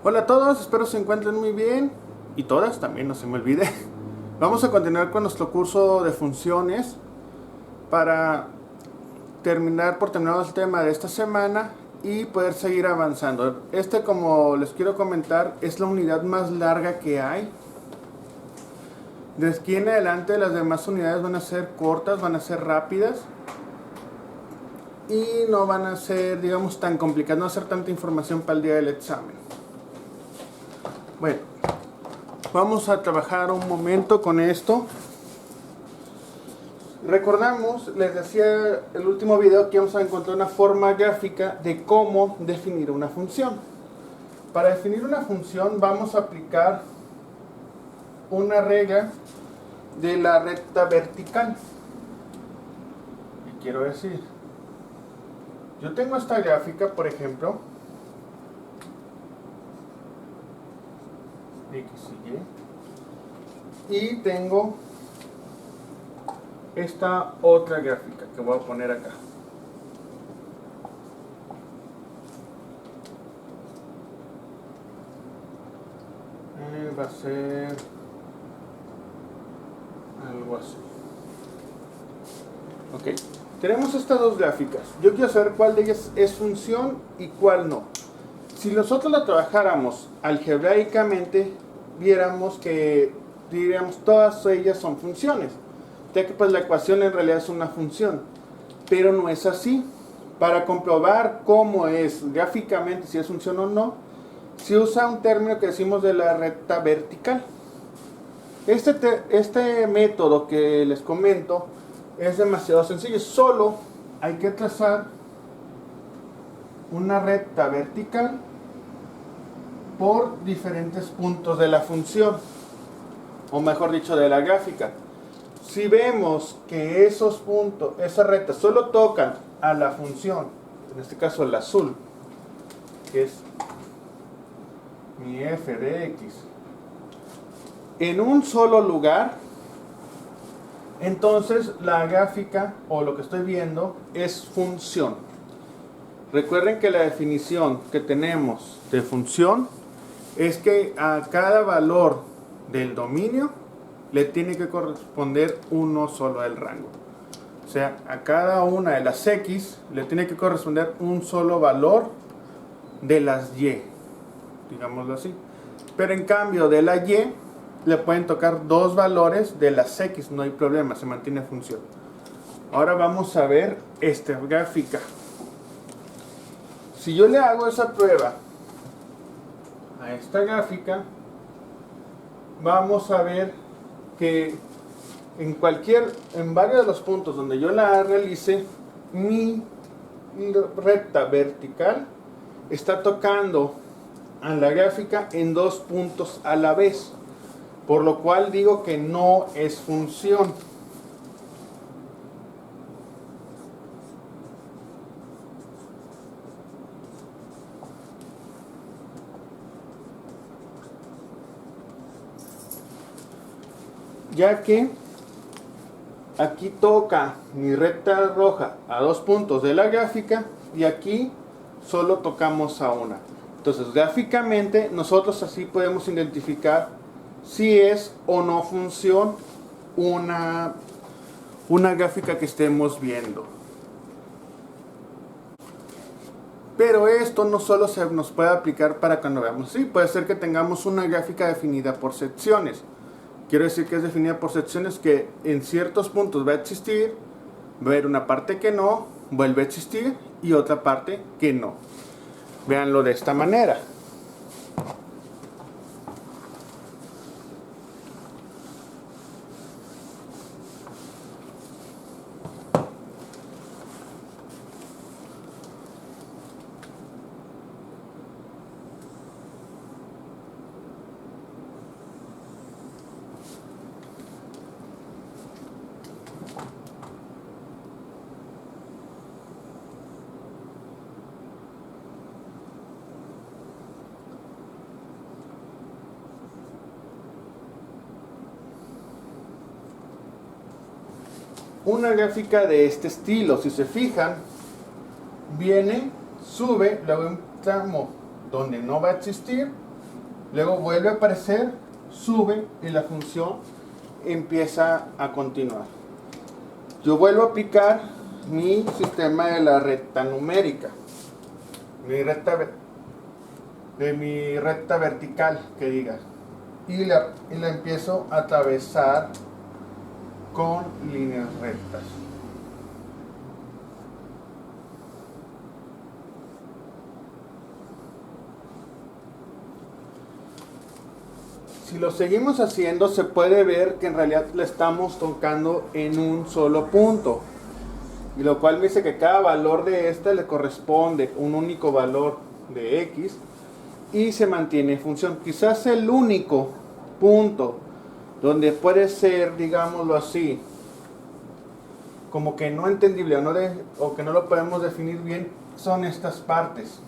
Hola a todos, espero se encuentren muy bien y todas, también no se me olvide. Vamos a continuar con nuestro curso de funciones para terminar el tema de esta semana y poder seguir avanzando. Como les quiero comentar, es la unidad más larga que hay. De aquí en adelante las demás unidades van a ser cortas, van a ser rápidas y no van a ser, digamos, tan complicadas, no va a ser tanta información para el día del examen. Bueno, vamos a trabajar un momento con esto. Recordamos, les decía el último video que vamos a encontrar una forma gráfica de cómo definir una función. Para definir una función vamos a aplicar una regla de la recta vertical. ¿Qué quiero decir? Yo tengo esta gráfica, por ejemplo, X y Y, y tengo esta otra gráfica que voy a poner acá. Va a ser algo así. Ok, tenemos estas dos gráficas. Yo quiero saber cuál de ellas es función y cuál no. Si nosotros la trabajáramos algebraicamente, viéramos que diríamos todas ellas son funciones, ya que pues la ecuación en realidad es una función, pero no es así. Para comprobar cómo es gráficamente, si es función o no, se usa un término que decimos de la recta vertical. Este método que les comento es demasiado sencillo, solo hay que trazar una recta vertical por diferentes puntos de la función, o mejor dicho, de la gráfica. Si vemos que esos puntos, esas rectas solo tocan a la función, en este caso el azul, que es mi f de x, en un solo lugar, entonces la gráfica o lo que estoy viendo es función. Recuerden que la definición que tenemos de función es que a cada valor del dominio le tiene que corresponder uno solo del rango. O sea, a cada una de las x le tiene que corresponder un solo valor de las y, digámoslo así. Pero en cambio de la y le pueden tocar dos valores de las x, no hay problema, se mantiene función. Ahora vamos a ver esta gráfica. Si yo le hago esa prueba a esta gráfica, vamos a ver que en varios de los puntos donde yo la realice, mi recta vertical está tocando a la gráfica en dos puntos a la vez, por lo cual digo que no es función. Ya que aquí toca mi recta roja a dos puntos de la gráfica y aquí solo tocamos a una. Entonces gráficamente nosotros así podemos identificar si es o no función una gráfica que estemos viendo. Pero esto no solo se nos puede aplicar para cuando veamos. Sí, puede ser que tengamos una gráfica definida por secciones. Quiero decir que es definida por secciones, que en ciertos puntos va a existir, va a haber una parte que no, vuelve a existir y otra parte que no. Véanlo de esta manera. Una gráfica de este estilo, si se fijan, viene, sube, luego un tramo donde no va a existir luego vuelve a aparecer, sube y la función empieza a continuar. Yo vuelvo a aplicar mi sistema de la recta numérica, mi recta vertical, que diga, y la empiezo a atravesar con líneas rectas. Si lo seguimos haciendo, se puede ver que en realidad le estamos tocando en un solo punto, y lo cual me dice que cada valor de este le corresponde un único valor de x y se mantiene en función. Quizás el único punto donde puede ser, digámoslo así, como que no entendible o que no lo podemos definir bien, son estas partes.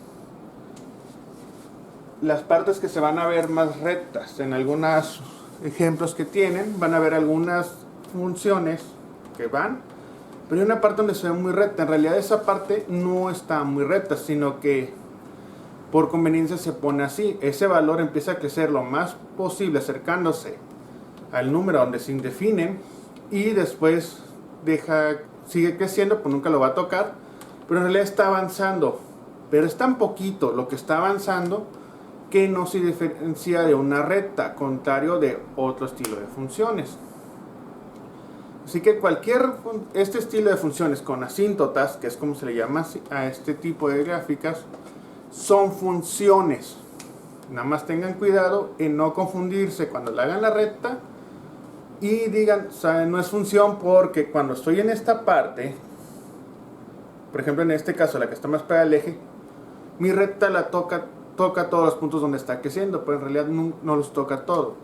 Las partes que se van a ver más rectas. En algunos ejemplos que tienen, van a ver algunas funciones que van, pero hay una parte donde se ve muy recta. En realidad esa parte no está muy recta, sino que por conveniencia se pone así. Ese valor empieza a crecer lo más posible, acercándose al número donde se definen, y después sigue creciendo, pues nunca lo va a tocar, pero en realidad está avanzando. Pero es tan poquito lo que está avanzando que no se diferencia de una recta, contrario de otro estilo de funciones. Así que este estilo de funciones con asíntotas, que es como se le llama a este tipo de gráficas, son funciones. Nada más tengan cuidado en no confundirse cuando le hagan la recta y digan, no es función, porque cuando estoy en esta parte, por ejemplo en este caso la que está más pegada al eje, mi recta la toca todos los puntos donde está creciendo, pero en realidad no los toca todo,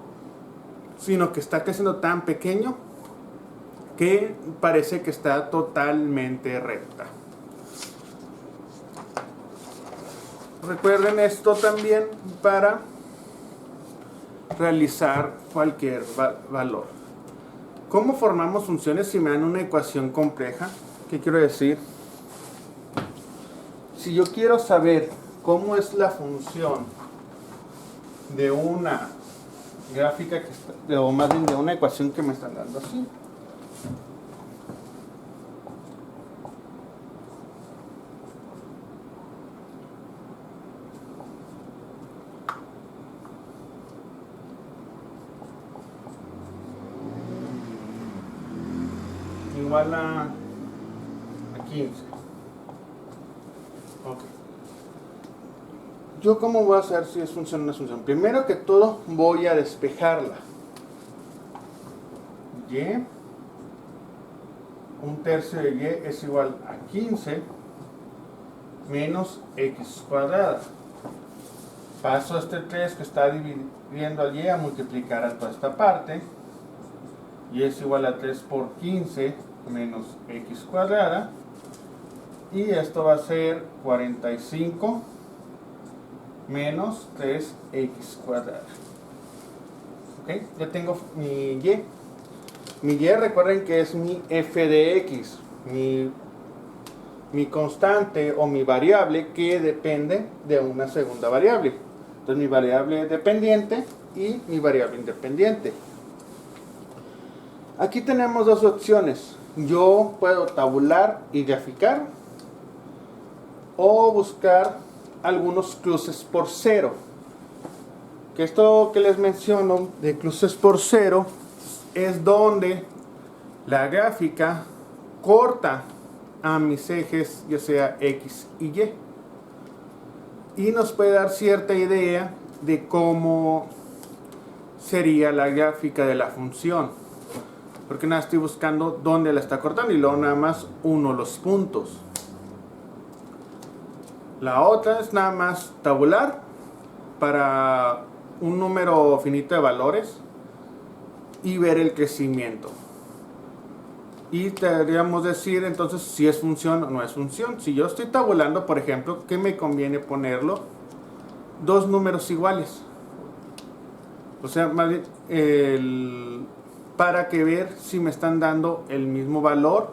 sino que está creciendo tan pequeño que parece que está totalmente recta. Recuerden esto también para realizar cualquier valor. ¿Cómo formamos funciones si me dan una ecuación compleja? ¿Qué quiero decir? Si yo quiero saber cómo es la función de una gráfica o más bien de una ecuación que me están dando así, igual a 15. Ok. ¿Yo cómo voy a saber si es función o no es función? Primero que todo voy a despejarla. Y, un tercio de y es igual a 15 menos x cuadrada. Paso este 3 que está dividiendo al y a multiplicar a toda esta parte. Y es igual a 3 por 15 menos x cuadrada. Y esto va a ser 45 menos 3x cuadrada. Ok, ya tengo mi y. Mi y, recuerden que es mi f de x, mi constante o mi variable que depende de una segunda variable. Entonces mi variable dependiente y mi variable independiente. Aquí tenemos dos opciones. Yo puedo tabular y graficar, o buscar algunos cruces por cero. Que esto que les menciono de cruces por cero es donde la gráfica corta a mis ejes, ya sea x y y nos puede dar cierta idea de cómo sería la gráfica de la función, porque nada, estoy buscando dónde la está cortando y luego nada más uno los puntos. La otra es nada más tabular para un número finito de valores y ver el crecimiento. Y deberíamos decir entonces si es función o no es función. Si yo estoy tabulando, por ejemplo, ¿qué me conviene ponerlo? Dos números iguales. O sea, más bien, para que ver si me están dando el mismo valor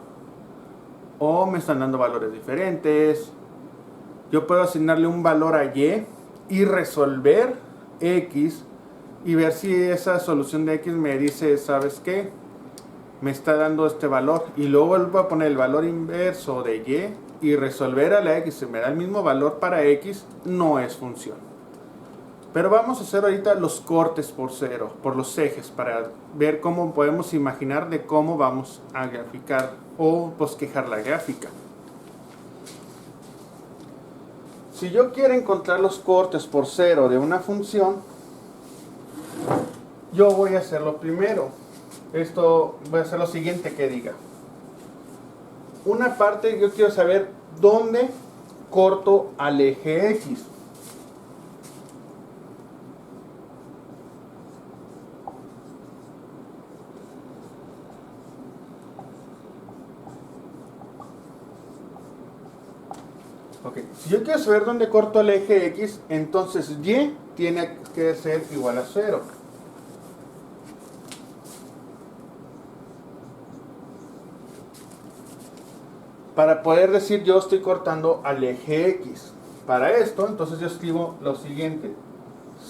o me están dando valores diferentes. Yo puedo asignarle un valor a y resolver X y ver si esa solución de X me dice, ¿sabes qué? Me está dando este valor, y luego vuelvo a poner el valor inverso de Y resolver a la X, si me da el mismo valor para X, no es función. Pero vamos a hacer ahorita los cortes por cero, por los ejes, para ver cómo podemos imaginar de cómo vamos a graficar o bosquejar la gráfica. Si yo quiero encontrar los cortes por cero de una función, yo voy a hacerlo primero. Voy a hacer lo siguiente que diga. Una parte, yo quiero saber dónde corto al eje X. Okay. Si yo quiero saber dónde corto el eje X, entonces Y tiene que ser igual a 0. Para poder decir yo estoy cortando al eje X. Para esto, entonces yo escribo lo siguiente.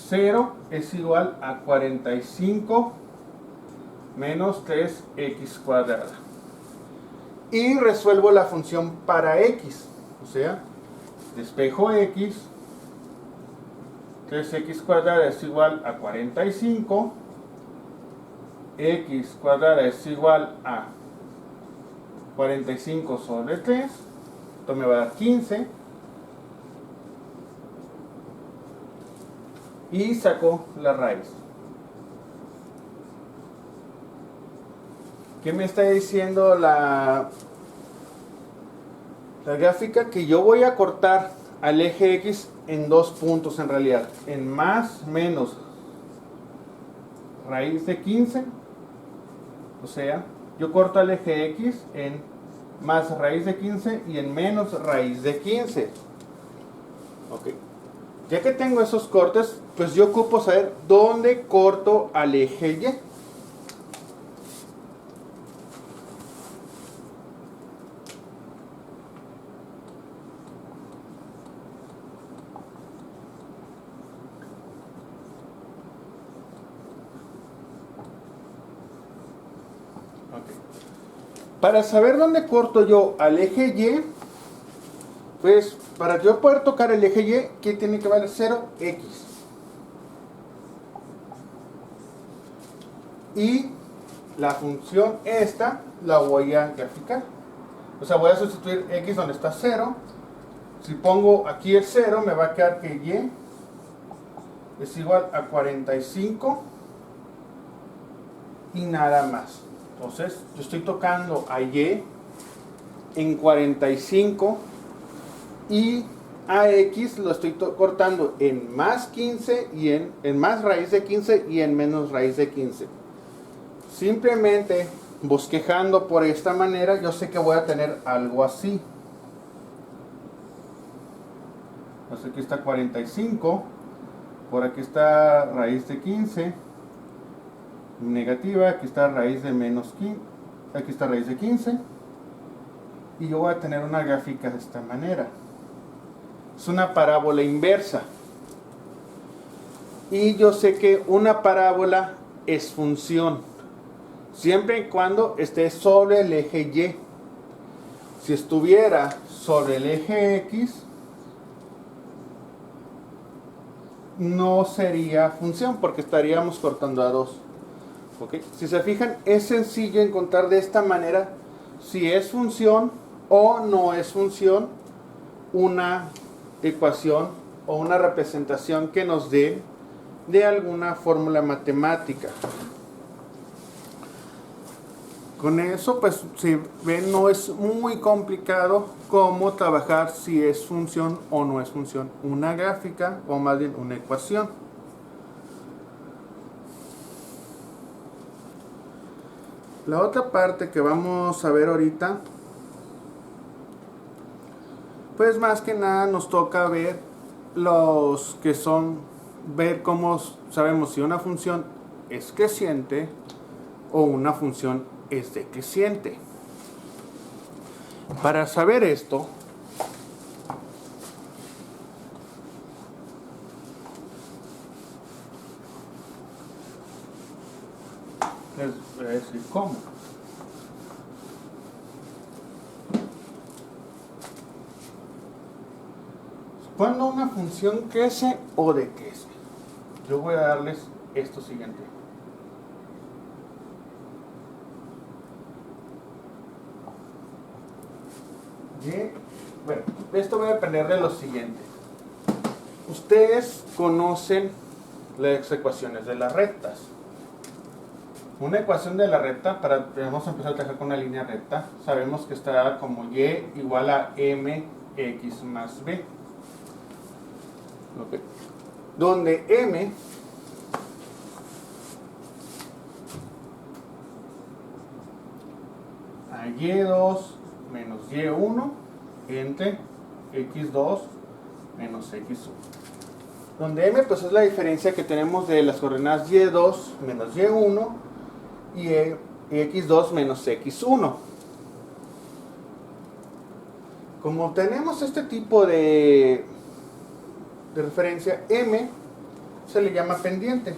0 es igual a 45 menos 3x cuadrada. Y resuelvo la función para X. O sea, despejo X. 3x cuadrada es igual a 45. X cuadrada es igual a 45 sobre 3, esto me va a dar 15, y saco la raíz. ¿Qué me está diciendo la gráfica? Que yo voy a cortar al eje X en dos puntos en realidad, en más menos raíz de 15, o sea, yo corto al eje X en más raíz de 15 y en menos raíz de 15. Ok. Ya que tengo esos cortes, pues yo ocupo saber dónde corto al eje Y. Para saber dónde corto yo al eje Y, pues para yo poder tocar el eje Y, ¿qué tiene que valer? 0x. Y la función esta la voy a graficar. O sea, voy a sustituir x donde está 0. Si pongo aquí el 0, me va a quedar que Y es igual a 45 y nada más. Entonces, yo estoy tocando a Y en 45 y a X lo estoy cortando en más 15 y en más raíz de 15 y en menos raíz de 15. Simplemente bosquejando por esta manera, yo sé que voy a tener algo así. Entonces aquí está 45, por aquí está raíz de 15. Negativa, aquí está raíz de menos 15, aquí está raíz de 15, y yo voy a tener una gráfica de esta manera. Es una parábola inversa, y yo sé que una parábola es función siempre y cuando esté sobre el eje Y. Si estuviera sobre el eje X, no sería función porque estaríamos cortando a 2. ¿Okay? Si se fijan, es sencillo encontrar de esta manera si es función o no es función una ecuación o una representación que nos dé de alguna fórmula matemática. Con eso, pues, si ven, no es muy complicado cómo trabajar si es función o no es función una gráfica, o más bien una ecuación. La otra parte que vamos a ver ahorita, pues más que nada nos toca ver los que son, ver cómo sabemos si una función es creciente o una función es decreciente. Para saber esto, Les voy a decir cómo. Cuando una función crece o decrece, yo voy a darles esto siguiente. Bueno, esto va a depender de lo siguiente. Ustedes conocen las ecuaciones de las rectas. Una ecuación de la recta, vamos a empezar a trabajar con una línea recta, sabemos que está como y igual a mx más b. Okay. Donde m a y2 menos y1 entre x2 menos x1. Donde m pues es la diferencia que tenemos de las coordenadas y2 menos y1 y x2 menos x1. Como tenemos este tipo de referencia, m se le llama pendiente.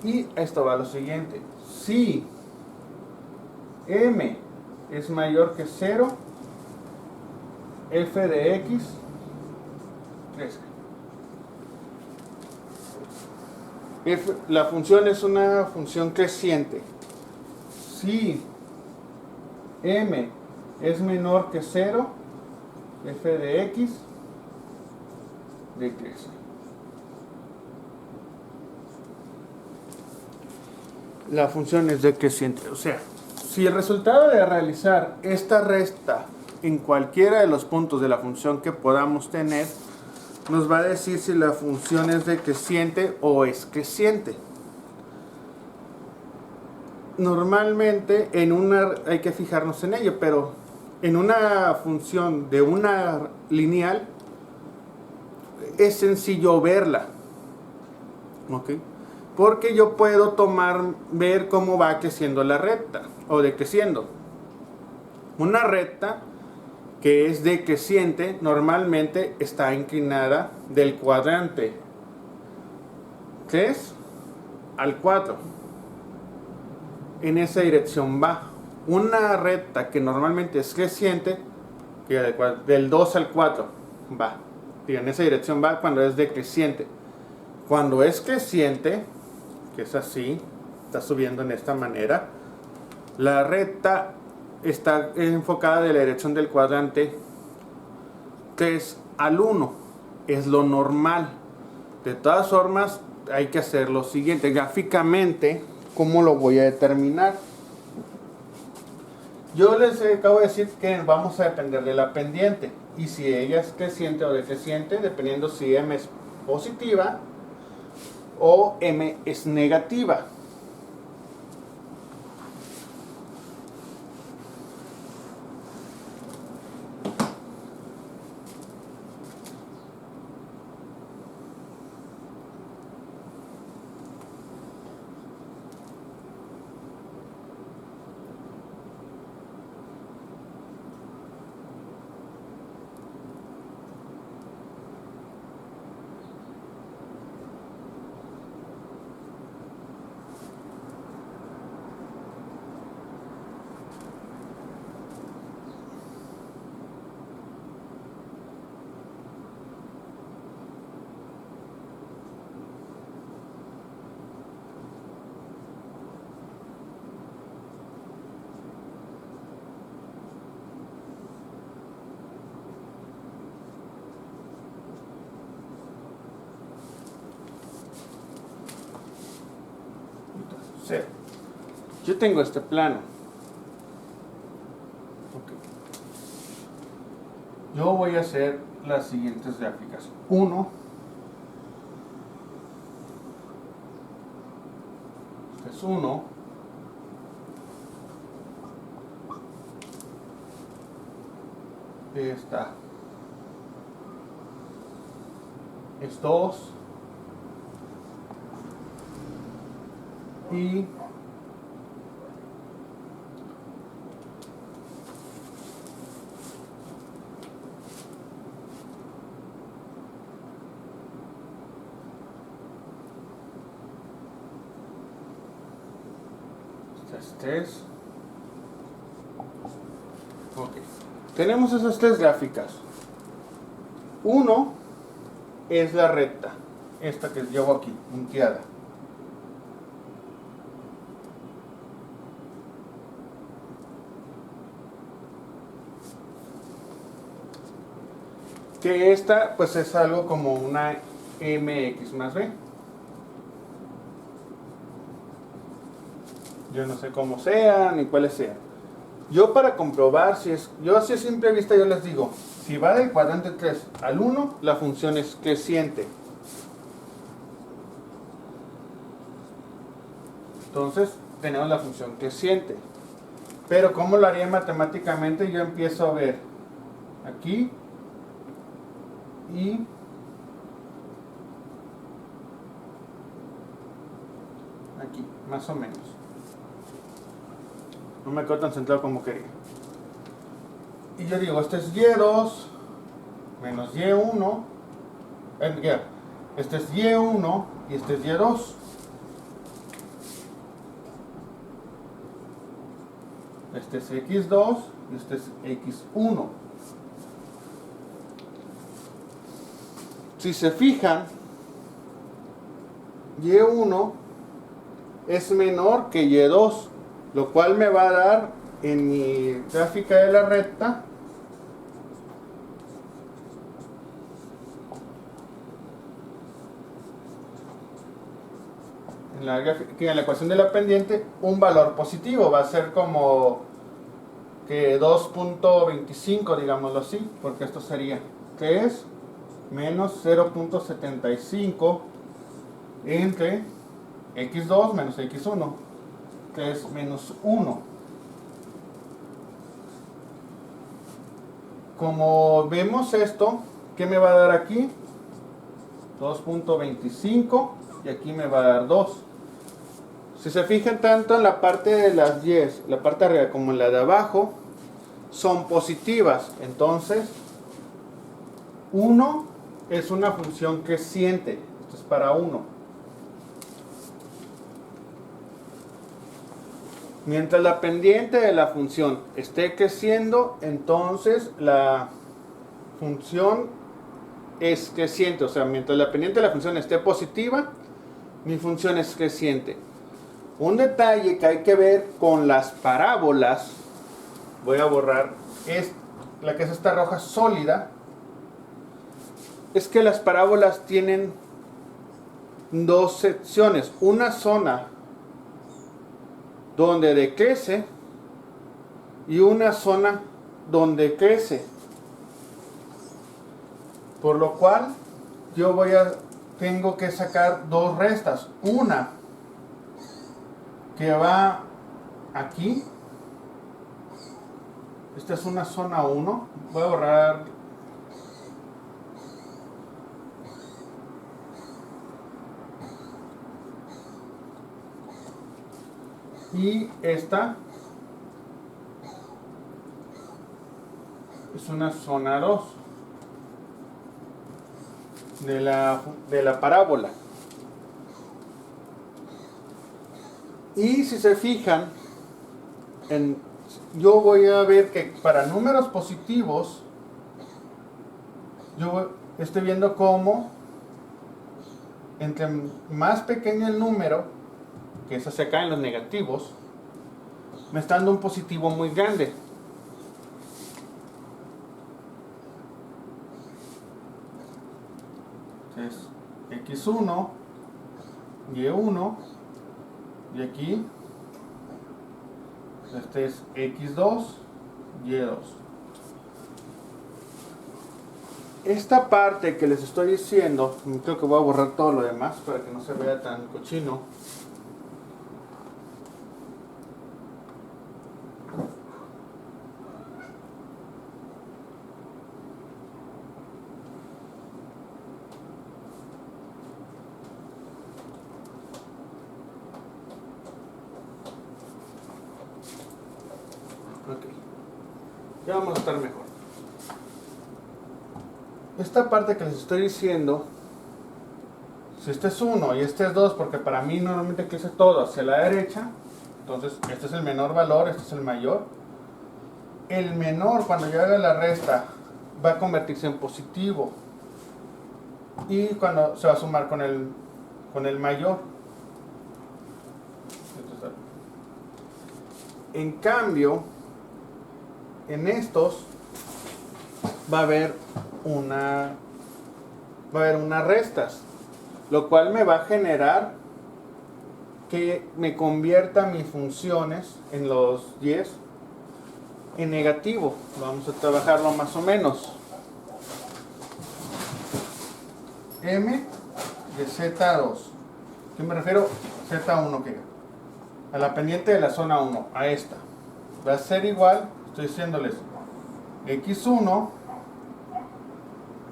Y esto va a lo siguiente: si m es mayor que 0, f de x crece. La función es una función creciente. Si m es menor que 0, f de x decrece. La función es decreciente. O sea, si el resultado de realizar esta resta en cualquiera de los puntos de la función que podamos tener, nos va a decir si la función es decreciente o es creciente. Normalmente hay que fijarnos en ello, pero en una función de una lineal es sencillo verla, ¿ok? Porque yo puedo ver cómo va creciendo la recta o decreciendo. Una recta que es decreciente normalmente está inclinada del cuadrante 3 al 4. En esa dirección va. Una recta que normalmente es creciente, que del 2 al 4 va. Y en esa dirección va cuando es decreciente. Cuando es creciente, que es así, está subiendo en esta manera, la recta está enfocada de la dirección del cuadrante 3 al 1. Es lo normal. De todas formas, hay que hacer lo siguiente. Gráficamente, ¿cómo lo voy a determinar? Yo les acabo de decir que vamos a depender de la pendiente. Y si ella es creciente o decreciente, dependiendo si m es positiva o m es negativa. Yo tengo este plano. Okay. Yo voy a hacer las siguientes gráficas. 1. Este es 1. Esta es 2. Y Este es. Ok. Tenemos esas tres gráficas. Uno es la recta, esta que llevo aquí, punteada. Que esta pues es algo como una mx más b. Yo no sé cómo sean ni cuáles sean. Yo para comprobar si es, yo así a simple vista yo les digo, si va del cuadrante 3 al 1, la función es creciente. Entonces tenemos la función creciente. Pero ¿cómo lo haría matemáticamente? Yo empiezo a ver aquí y aquí, más o menos. No me quedo tan centrado como quería. Y yo digo, este es y2 menos y1. Este es y1 y este es y2. Este es x2 y este es x1. Si se fijan, y1 es menor que y2, lo cual me va a dar en mi gráfica de la recta en la ecuación de la pendiente un valor positivo. Va a ser como que 2.25, digámoslo así, porque esto sería que es menos 0.75 entre x2 menos x1, que es menos 1. Como vemos esto, ¿qué me va a dar aquí? 2.25 y aquí me va a dar 2. Si se fijan, tanto en la parte de las y, la parte de arriba como en la de abajo, son positivas. Entonces, 1 es una función creciente. Esto es para 1. Mientras la pendiente de la función esté creciendo, entonces la función es creciente. O sea, mientras la pendiente de la función esté positiva, mi función es creciente. Un detalle que hay que ver con las parábolas, voy a borrar la que es esta roja sólida, es que las parábolas tienen dos secciones, una zona donde decrece y una zona donde crece, por lo cual yo tengo que sacar dos restas, una que va aquí, esta es una zona 1, voy a borrar y esta es una zona 2 de la parábola. Y si se fijan, yo voy a ver que para números positivos, yo estoy viendo cómo entre más pequeño el número, que eso se acá en los negativos, me está dando un positivo muy grande. Entonces, x1, y1, y aquí este es x2, y2. Esta parte que les estoy diciendo, creo que voy a borrar todo lo demás para que no se vea tan cochino. Ok, ya vamos a estar mejor. Esta parte que les estoy diciendo, si este es 1 y este es 2, porque para mí normalmente crece todo hacia la derecha, Entonces, este es el menor valor, este es el mayor. El menor, cuando yo haga la resta, va a convertirse en positivo. Y cuando se va a sumar con el mayor. En cambio, en estos va a haber unas restas, lo cual me va a generar que me convierta mis funciones en los 10 en negativo. Vamos a trabajarlo más o menos. M de Z2. ¿Qué me refiero? Z1 que a la pendiente de la zona 1, a esta. Va a ser igual, estoy diciéndoles X1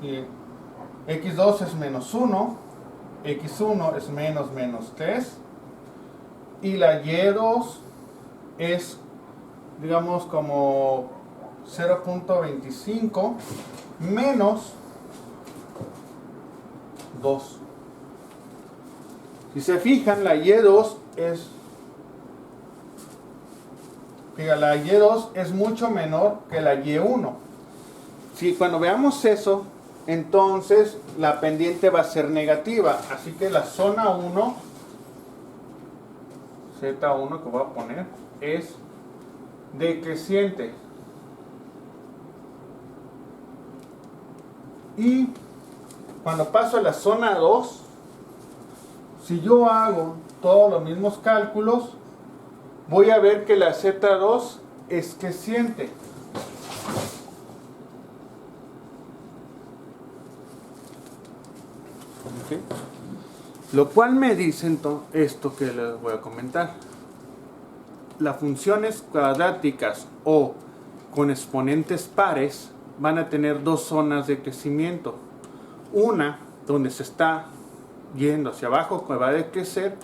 y X2 es menos 1, X1 es menos 3 y la Y2 es, digamos, como 0.25 menos 2. Si se fijan, la Y2 es, la Y2 es mucho menor que la Y1. Si cuando veamos eso, entonces la pendiente va a ser negativa. Así que la zona 1, Z1 que voy a poner, es decreciente. Y cuando paso a la zona 2, si yo hago todos los mismos cálculos, voy a ver que la Z2 es creciente. ¿Okay? Lo cual me dice entonces esto que les voy a comentar. Las funciones cuadráticas o con exponentes pares van a tener dos zonas de crecimiento. Una donde se está yendo hacia abajo, que va a decrecer,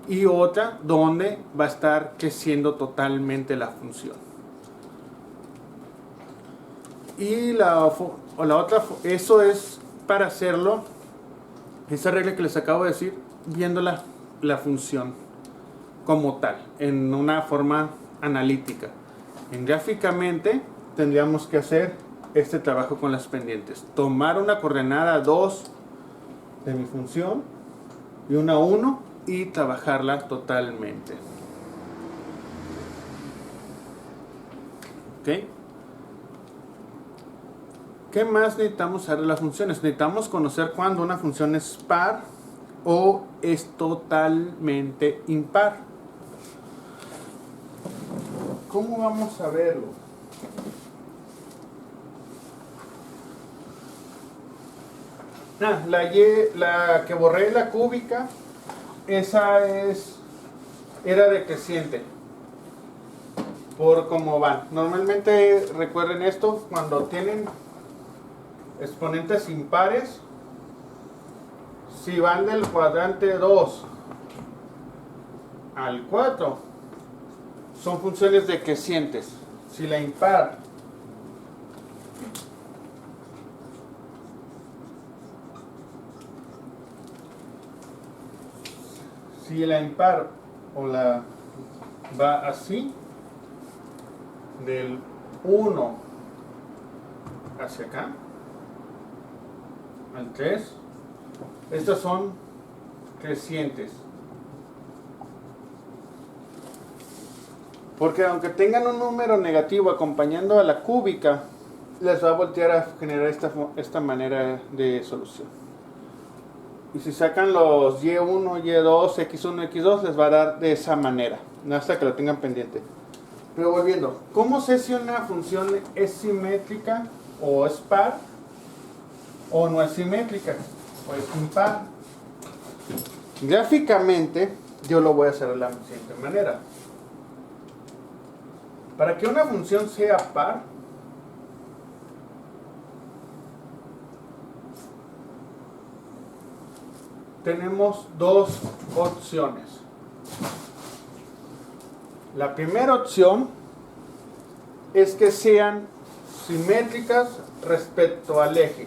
y otra donde va a estar creciendo totalmente la función. Y la otra, eso es para hacerlo, esa regla que les acabo de decir, viendo la función como tal, en una forma analítica. Gráficamente tendríamos que hacer este trabajo con las pendientes. Tomar una coordenada 2 de mi función y una 1 y trabajarla totalmente. ¿Ok? ¿Qué más necesitamos saber de las funciones? Necesitamos conocer cuándo una función es par o es totalmente impar. ¿Cómo vamos a verlo? La que borré, la cúbica, esa era decreciente por cómo van. Normalmente recuerden esto, cuando tienen exponentes impares, si van del cuadrante 2 al 4, son funciones decrecientes. Si la impar o la va así, del 1 hacia acá, al 3, estas son crecientes. Porque aunque tengan un número negativo acompañando a la cúbica, les va a voltear a generar esta manera de solución. Y si sacan los Y1, Y2, X1, X2, les va a dar de esa manera, hasta que lo tengan pendiente. Pero volviendo, ¿cómo sé si una función es simétrica o es par? O no es simétrica, o es impar. Gráficamente, yo lo voy a hacer de la siguiente manera. Para que una función sea par, tenemos dos opciones. La primera opción es que sean simétricas respecto al eje.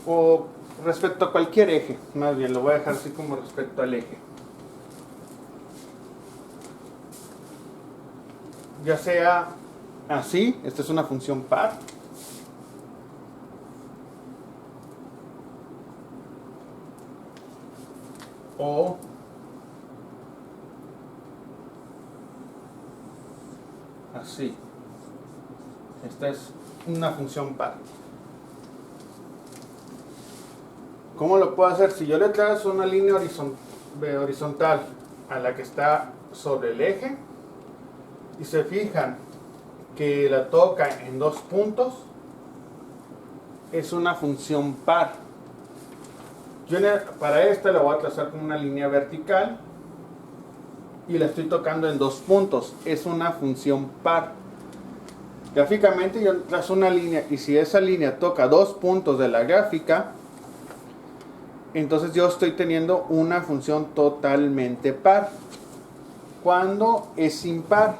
o respecto a cualquier eje, más bien lo voy a dejar así como respecto al eje. Ya sea así, esta es una función par, o así. Esta es una función par. ¿Cómo lo puedo hacer? Si yo le trazo una línea horizontal a la que está sobre el eje y se fijan que la toca en 2 puntos, es una función par. Yo para esta la voy a trazar con una línea vertical y la estoy tocando en 2 puntos, es una función par. Gráficamente yo trazo una línea y si esa línea toca 2 puntos de la gráfica, entonces yo estoy teniendo una función totalmente par. Cuando es impar,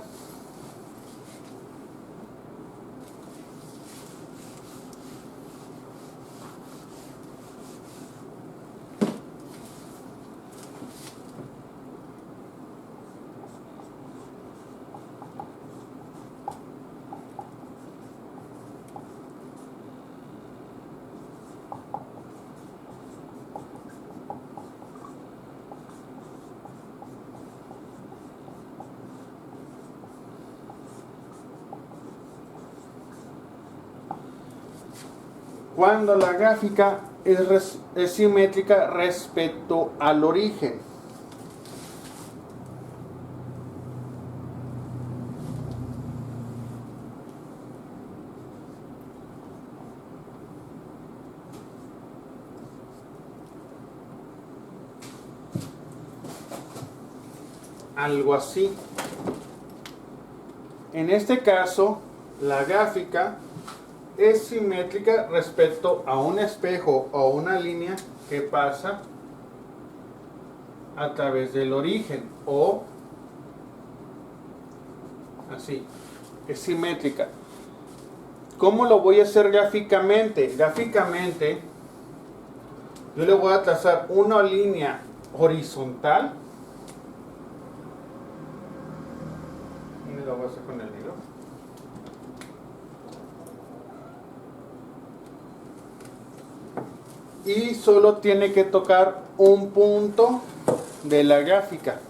cuando la gráfica es simétrica respecto al origen. Algo así. En este caso, la gráfica es simétrica respecto a un espejo o una línea que pasa a través del origen, o así, es simétrica. ¿Cómo lo voy a hacer gráficamente? Gráficamente yo le voy a trazar una línea horizontal. Y lo voy a hacer con el hilo. Y solo tiene que tocar un punto de la gráfica.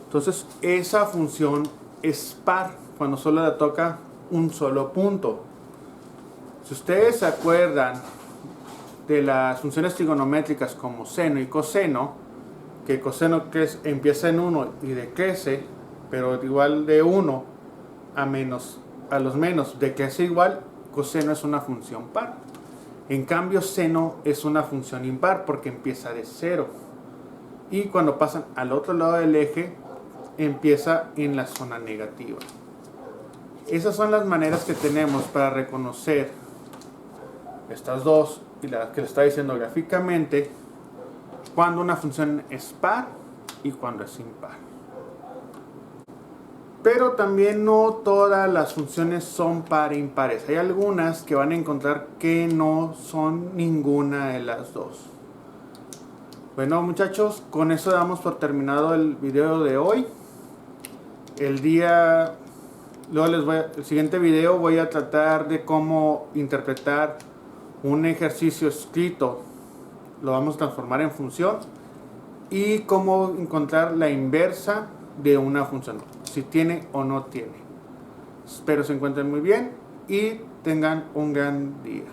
Entonces esa función es par cuando solo la toca un solo punto. Si ustedes se acuerdan de las funciones trigonométricas como seno y coseno, que el coseno empieza en 1 y decrece, pero igual de 1 a los menos decrece igual, coseno es una función par. En cambio, seno es una función impar porque empieza de 0. Y cuando pasan al otro lado del eje, empieza en la zona negativa. Esas son las maneras que tenemos para reconocer estas dos y la que le está diciendo gráficamente cuando una función es par y cuando es impar. Pero también no todas las funciones son par e impares. Hay algunas que van a encontrar que no son ninguna de las dos. Bueno, muchachos, con eso damos por terminado el video de hoy. El siguiente video voy a tratar de cómo interpretar un ejercicio escrito. Lo vamos a transformar en función y cómo encontrar la inversa de una función, si tiene o no tiene. Espero se encuentren muy bien y tengan un gran día.